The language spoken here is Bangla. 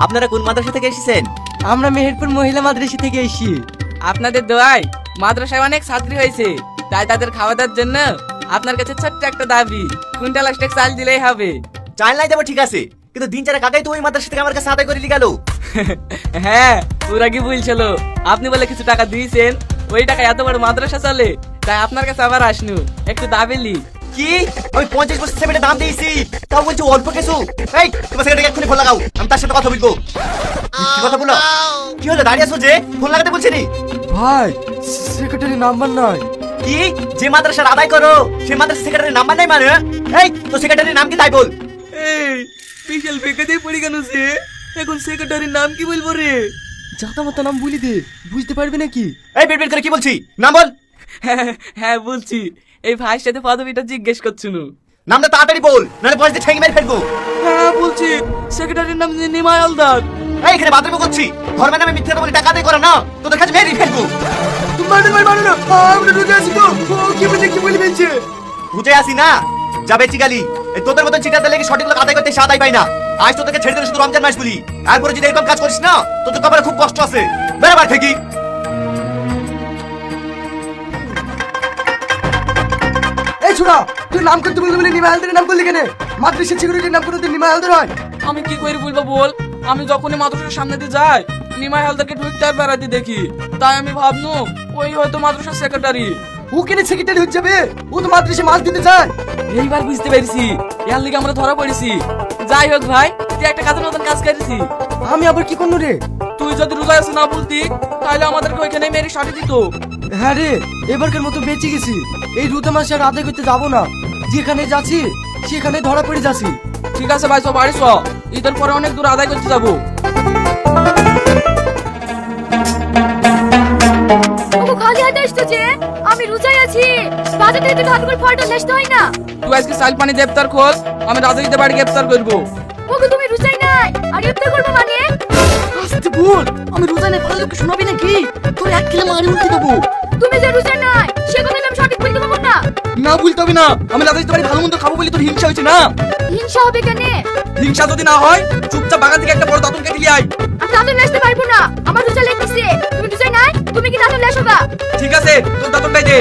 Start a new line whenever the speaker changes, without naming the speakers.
আপনারা কোন মাদ্রাসা থেকে এসেছেন?
আমরা মেহেরপুর মহিলা মাদ্রাসা থেকে এসেছি।
আপনাদের দোয়ায় মাদ্রাসায় অনেক ছাত্রী হয়েছে, তাই তাদের খাওয়া দাওয়ার জন্য আপনার কাছে ছোট্ট একটা দাবি, কুইন্টাল অষ্টেক চাল দিলেই হবে।
চাল নাই দেবো ঠিক আছে, কিন্তু দিন চারা কাকাই তো ওই মাদ্রাসা থেকে আমার কাছে আদায় করে নিয়ে গেল।
হ্যাঁ, ওরা কি বলছিল, আপনি বলে কিছু টাকা দিয়েছেন, ওই টাকা এত বড় মাদ্রাসা চলে, তাই আপনার কাছে আবার আসনু একটু দাবিলি।
কি আমি 50 বছর সেমেন্টের দাম দিয়েছি, তাও বলছি অল্প কিছু? এই তোমার সেক্রেটারি এক্ষুনি ফোন লাগাও, আমি তার সাথে কথা বলবো। কি কথা বলো? কি হলো দাঁড়িয়ে আছো যে? ফোন লাগাতে বলছি নি?
ভাই সেক্রেটারি নাম্বার নাই।
কি যে মাদ্রাসার আদায় করো সেই মাদ্রাসা সেক্রেটারির নাম্বার নাই মানে? এই তো সেক্রেটারির নাম কি তাই বল।
এই বিশাল বেকার দিয়ে পড়ে কেন সে? এখন সেক্রেটারির নাম কি বলবো রে?
জাতা মাতা নাম বলি দে, বুঝতে পারবি নাকি?
এই বেট বেট করে কি বলছি, নাম বল।
হ্যাঁ বলছি, এই ভাইয়ের সাথে পদবিটা জিজ্ঞেস করছুনু।
নামটা তাড়াতাড়ি বল, নাহলে বয়স দিয়ে ঠেঙে মেরে ফেলবো।
হ্যাঁ বলছি, সেক্রেটারির নাম নিমাই হালদার।
এই এখানে বাথরুম করছি, ধর্মের নামে মিথ্যা কথা বলে টাকা আদায় করা না, তোদের কাছে মেরে ফেলবো।
মারো না, আমরা রোজা আছি তো। ও কি বলছে, কি বলি বলছে?
বুঝে আসি না যাবে চিগালি, এই তোদের মতন চিটাতে লেগে সঠিক লোক আদায় করতে সে আদায় পাই না। আজ তোদেরকে ছেড়ে দিলে শুধু রমজান মাস বলি, এরপরে যদি এরকম কাজ করিস না তোদের কপালে খুব কষ্ট আছে। বেরোবার থেকে
এই ছোড়া, তুই নাম করতে বলতে বলে নিমাই হালদারের নাম করলি কেন? মাদ্রাসা সিকিউরিটির নাম করে তুই নিমাই হালদার হয়?
আমি কি করে বলবো বল, আমি যখনই মাদ্রাসার সামনে দিয়ে যাই নিমাই হালদারকে ঢুকতে আর বেড়াতে দেখি, তাই আমি ভাবনু ওই হয়তো মাদ্রাসার সেক্রেটারি।
ও কেন সেক্রেটারি হয়ে যাবে? ও তো মাদ্রাসা মাছ দিতে চায়।
এইবার বুঝতে পেরেছি এর লিগে আমরা ধরা পড়েছি। যাই হোক ভাই, তুই একটা কাজের মতন কাজ করেছি।
আমি আবার কি করবো রে?
তুই যদি রোজা আছে না বলতি, তাহলে আমাদেরকে ওইখানে মেরে সাথে দিত।
হ্যাঁ রে, এবারকার মতো বেঁচে গেছি। এই রোজা মাসে আর আদায় করতে যাবো না, যেখানে যাচ্ছি সেখানে ধরা পড়ে যাচ্ছি।
ঠিক আছে ভাই, সব বাড়ি চ, ঈদের পরে অনেক দূর আদায় করতে যাবো।
ওগো খালি হাতে আসছো যে? আমি রোজায় আছি, বাজার থেকে ধান করে ফলটা নেসতে হয় না?
তুই আজকে সাইল পানি গ্রেপ্তার খোঁজ, আমি রাজা ঈদের বাড়ি গ্রেপ্তার করবো।
ওগো তুমি রোজায় নাই আর ইফতার করবো মানে?
আস্তে বল, আমি রোজা নেই, পারলে লোককে শোনাবি নাকি? তোর 1 কিলো মারি উঠতে দেবো।
তুমি যে রোজায় নাই সে কথা আমি সঠিক বলতে পারবো না।
না বলতে হবে না, আমি রাজা ঈদের বাড়ি ভালো মন্দ খাবো বলে তোর হিংসা হয়েছে না?
হিংসা হবে কেন?
হিংসা যদি না হয় চুপচাপ বাগান থেকে একটা বড় দাঁতন কেটে নিয়ে আয়।
আমি দাঁতন নেসতে পারবো না, আমার রোজা লেগেছে। তুমি রোজায় নাই, তুমি কি দাঁতন লেসো গা?
ঠিক আছে, তোর দাঁতনটাই দে।